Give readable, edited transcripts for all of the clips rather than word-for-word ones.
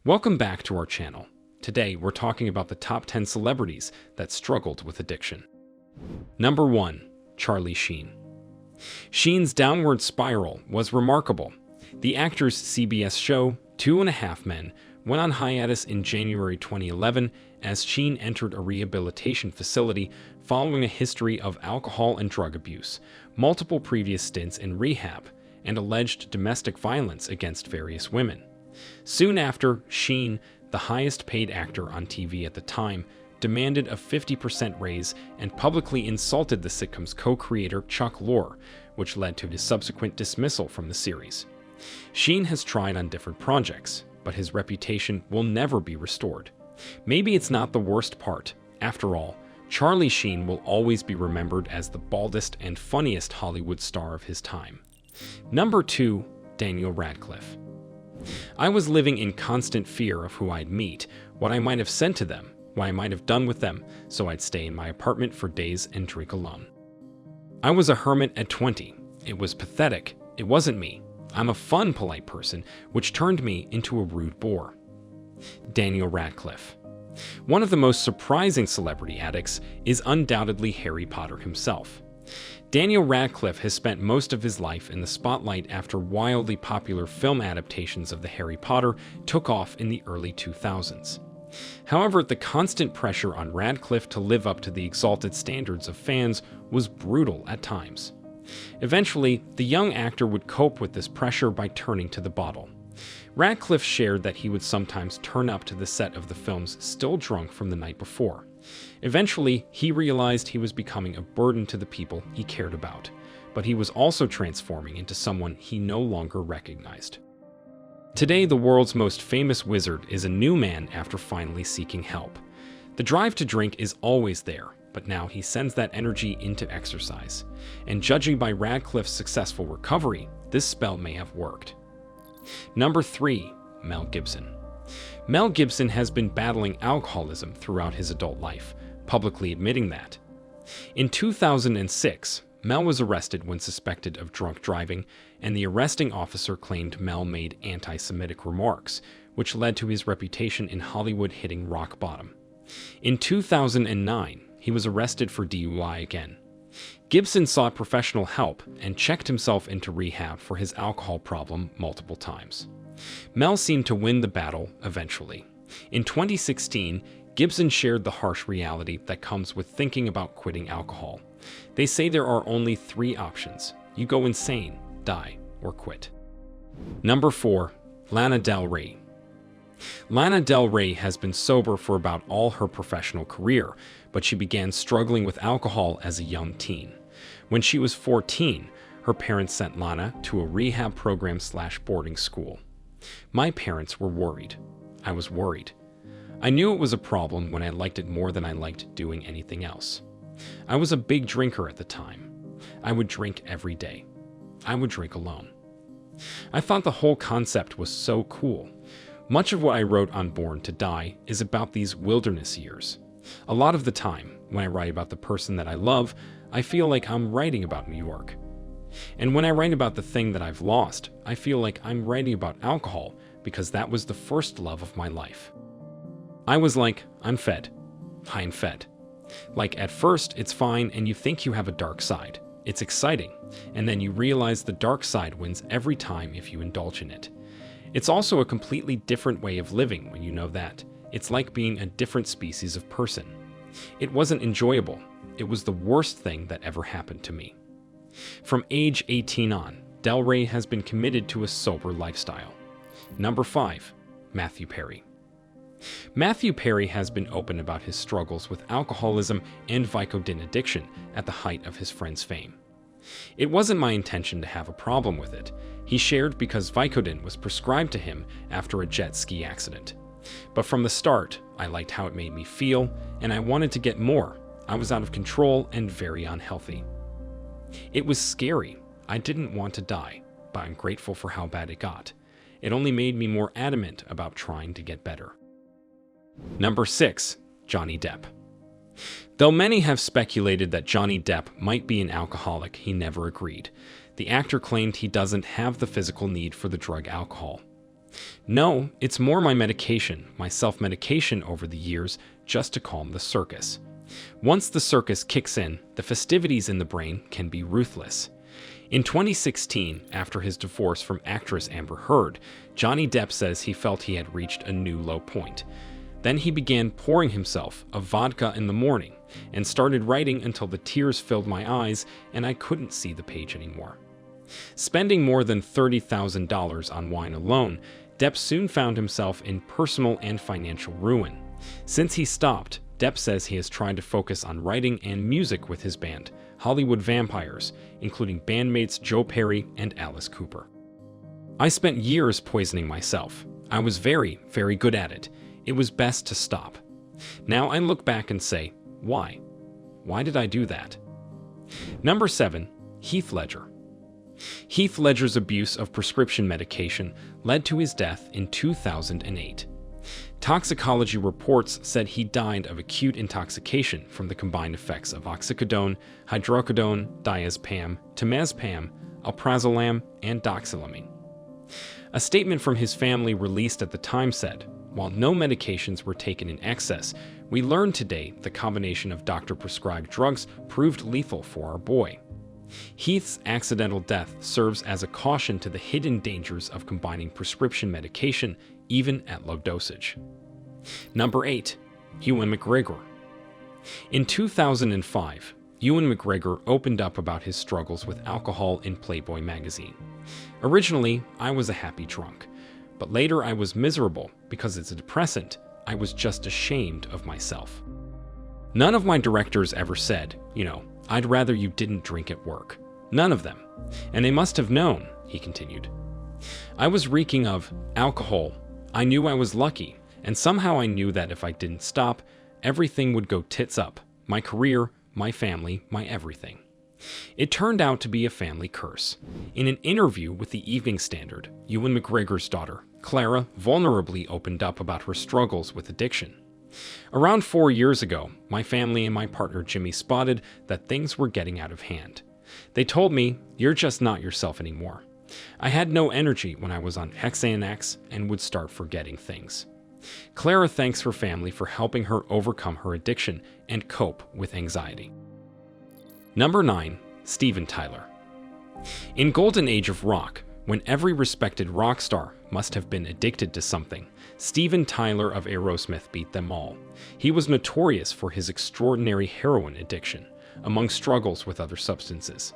Welcome back to our channel. Today, we're talking about the top 10 celebrities that struggled with addiction. Number 1. Charlie Sheen. Sheen's downward spiral was remarkable. The actor's CBS show, 2.5 Men, went on hiatus in January 2011 as Sheen entered a rehabilitation facility following a history of alcohol and drug abuse, multiple previous stints in rehab, and alleged domestic violence against various women. Soon after, Sheen, the highest-paid actor on TV at the time, demanded a 50% raise and publicly insulted the sitcom's co-creator Chuck Lorre, which led to his subsequent dismissal from the series. Sheen has tried on different projects, but his reputation will never be restored. Maybe it's not the worst part. After all, Charlie Sheen will always be remembered as the baldest and funniest Hollywood star of his time. Number 2. Daniel Radcliffe. I was living in constant fear of who I'd meet, what I might have said to them, what I might have done with them, so I'd stay in my apartment for days and drink alone. I was a hermit at 20. It was pathetic. It wasn't me. I'm a fun, polite person, which turned me into a rude bore. Daniel Radcliffe. One of the most surprising celebrity addicts is undoubtedly Harry Potter himself. Daniel Radcliffe has spent most of his life in the spotlight after wildly popular film adaptations of the Harry Potter took off in the early 2000s. However, the constant pressure on Radcliffe to live up to the exalted standards of fans was brutal at times. Eventually, the young actor would cope with this pressure by turning to the bottle. Radcliffe shared that he would sometimes turn up to the set of the films still drunk from the night before. Eventually, he realized he was becoming a burden to the people he cared about, but he was also transforming into someone he no longer recognized. Today, the world's most famous wizard is a new man after finally seeking help. The drive to drink is always there, but now he sends that energy into exercise. And judging by Radcliffe's successful recovery, this spell may have worked. Number 3. Mel Gibson. Mel Gibson has been battling alcoholism throughout his adult life, publicly admitting that. In 2006, Mel was arrested when suspected of drunk driving, and the arresting officer claimed Mel made anti-Semitic remarks, which led to his reputation in Hollywood hitting rock bottom. In 2009, he was arrested for DUI again. Gibson sought professional help and checked himself into rehab for his alcohol problem multiple times. Mel seemed to win the battle eventually. In 2016, Gibson shared the harsh reality that comes with thinking about quitting alcohol. They say there are only 3 options. You go insane, die, or quit. Number 4. Lana Del Rey. Lana Del Rey has been sober for about all her professional career, but she began struggling with alcohol as a young teen. When she was 14, her parents sent Lana to a rehab program/boarding school. My parents were worried. I was worried. I knew it was a problem when I liked it more than I liked doing anything else. I was a big drinker at the time. I would drink every day. I would drink alone. I thought the whole concept was so cool. Much of what I wrote on Born to Die is about these wilderness years. A lot of the time, when I write about the person that I love, I feel like I'm writing about New York. And when I write about the thing that I've lost, I feel like I'm writing about alcohol because that was the first love of my life. I was like, I'm fed. I'm fed. Like, at first, it's fine and you think you have a dark side. It's exciting. And then you realize the dark side wins every time if you indulge in it. It's also a completely different way of living when you know that. It's like being a different species of person. It wasn't enjoyable. It was the worst thing that ever happened to me. From age 18 on, Del Rey has been committed to a sober lifestyle. Number 5. Matthew Perry. Matthew Perry has been open about his struggles with alcoholism and Vicodin addiction at the height of his friend's fame. It wasn't my intention to have a problem with it. He shared because Vicodin was prescribed to him after a jet ski accident. But from the start, I liked how it made me feel, and I wanted to get more. I was out of control and very unhealthy. It was scary. I didn't want to die, but I'm grateful for how bad it got. It only made me more adamant about trying to get better. Number 6. Johnny Depp. Though many have speculated that Johnny Depp might be an alcoholic, he never agreed. The actor claimed he doesn't have the physical need for the drug alcohol. No, it's more my medication, my self-medication over the years, just to calm the circus. Once the circus kicks in, the festivities in the brain can be ruthless. In 2016, after his divorce from actress Amber Heard, Johnny Depp says he felt he had reached a new low point. Then he began pouring himself a vodka in the morning and started writing until the tears filled my eyes and I couldn't see the page anymore. Spending more than $30,000 on wine alone, Depp soon found himself in personal and financial ruin. Since he stopped, Depp says he has tried to focus on writing and music with his band, Hollywood Vampires, including bandmates Joe Perry and Alice Cooper. I spent years poisoning myself. I was very, very good at it. It was best to stop. Now I look back and say, why? Why did I do that? Number 7. Heath Ledger. Heath Ledger's abuse of prescription medication led to his death in 2008. Toxicology reports said he died of acute intoxication from the combined effects of oxycodone, hydrocodone, diazepam, temazepam, alprazolam, and doxylamine. A statement from his family released at the time said, "While no medications were taken in excess, we learned today the combination of doctor-prescribed drugs proved lethal for our boy." Heath's accidental death serves as a caution to the hidden dangers of combining prescription medication even at low dosage. Number 8. Ewan McGregor. In 2005, Ewan McGregor opened up about his struggles with alcohol in Playboy magazine. Originally, I was a happy drunk, but later I was miserable because it's a depressant. I was just ashamed of myself. None of my directors ever said, "I'd rather you didn't drink at work." None of them. And they must have known, he continued. I was reeking of alcohol. I knew I was lucky, and somehow I knew that if I didn't stop, everything would go tits up. My career, my family, my everything. It turned out to be a family curse. In an interview with the Evening Standard, Ewan McGregor's daughter, Clara, vulnerably opened up about her struggles with addiction. Around 4 years ago, my family and my partner Jimmy spotted that things were getting out of hand. They told me, "You're just not yourself anymore." I had no energy when I was on Xanax and would start forgetting things. Clara thanks her family for helping her overcome her addiction and cope with anxiety. Number 9. Steven Tyler. In Golden Age of Rock, when every respected rock star must have been addicted to something, Steven Tyler of Aerosmith beat them all. He was notorious for his extraordinary heroin addiction, among struggles with other substances.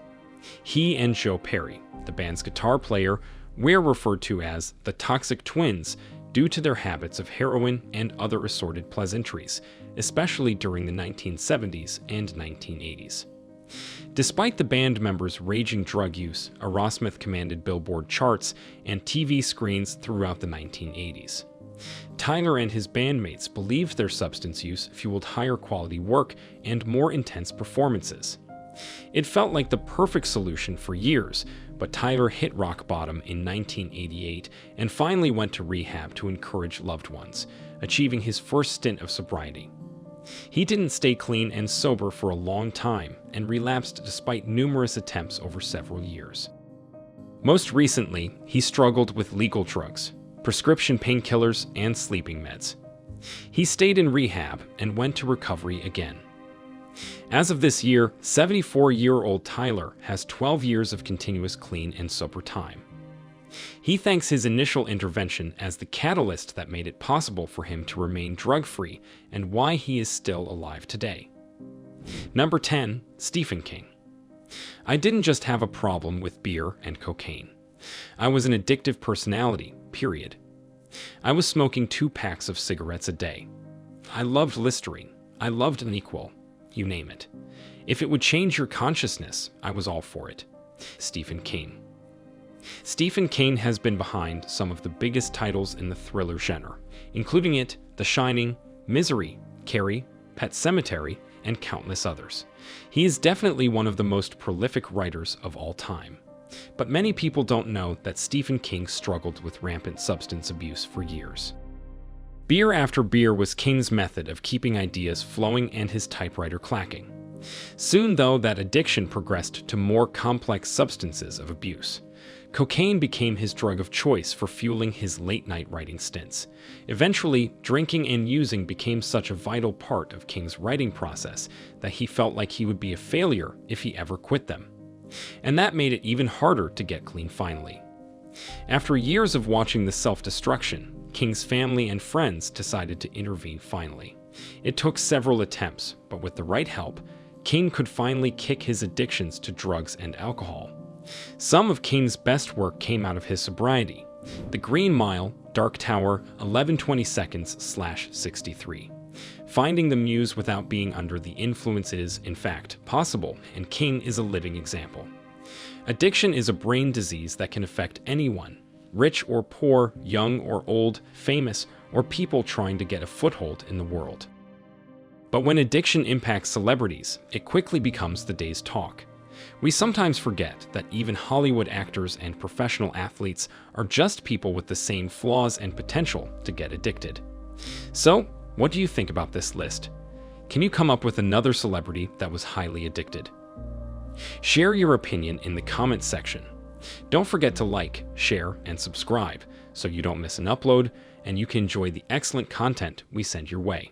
He and Joe Perry, the band's guitar player, were referred to as the Toxic Twins due to their habits of heroin and other assorted pleasantries, especially during the 1970s and 1980s. Despite the band members' raging drug use, Aerosmith commanded Billboard charts and TV screens throughout the 1980s. Tyler and his bandmates believed their substance use fueled higher quality work and more intense performances. It felt like the perfect solution for years, but Tyler hit rock bottom in 1988 and finally went to rehab to encourage loved ones, achieving his first stint of sobriety. He didn't stay clean and sober for a long time and relapsed despite numerous attempts over several years. Most recently, he struggled with legal drugs, prescription painkillers, and sleeping meds. He stayed in rehab and went to recovery again. As of this year, 74-year-old Tyler has 12 years of continuous clean and sober time. He thanks his initial intervention as the catalyst that made it possible for him to remain drug-free and why he is still alive today. Number 10. Stephen King. I didn't just have a problem with beer and cocaine. I was an addictive personality, period. I was smoking 2 packs of cigarettes a day. I loved Listerine. I loved NyQuil. You name it. If it would change your consciousness, I was all for it. Stephen King. Stephen King has been behind some of the biggest titles in the thriller genre, including It, The Shining, Misery, Carrie, Pet Sematary, and countless others. He is definitely one of the most prolific writers of all time. But many people don't know that Stephen King struggled with rampant substance abuse for years. Beer after beer was King's method of keeping ideas flowing and his typewriter clacking. Soon, though, that addiction progressed to more complex substances of abuse. Cocaine became his drug of choice for fueling his late-night writing stints. Eventually, drinking and using became such a vital part of King's writing process that he felt like he would be a failure if he ever quit them. And that made it even harder to get clean finally. After years of watching the self-destruction, King's family and friends decided to intervene finally. It took several attempts, but with the right help, King could finally kick his addictions to drugs and alcohol. Some of King's best work came out of his sobriety. The Green Mile, Dark Tower, 11/22/63. Finding the muse without being under the influence is, in fact, possible, and King is a living example. Addiction is a brain disease that can affect anyone, rich or poor, young or old, famous, or people trying to get a foothold in the world. But when addiction impacts celebrities, it quickly becomes the day's talk. We sometimes forget that even Hollywood actors and professional athletes are just people with the same flaws and potential to get addicted. So, what do you think about this list? Can you come up with another celebrity that was highly addicted? Share your opinion in the comments section. Don't forget to like, share, and subscribe so you don't miss an upload and you can enjoy the excellent content we send your way.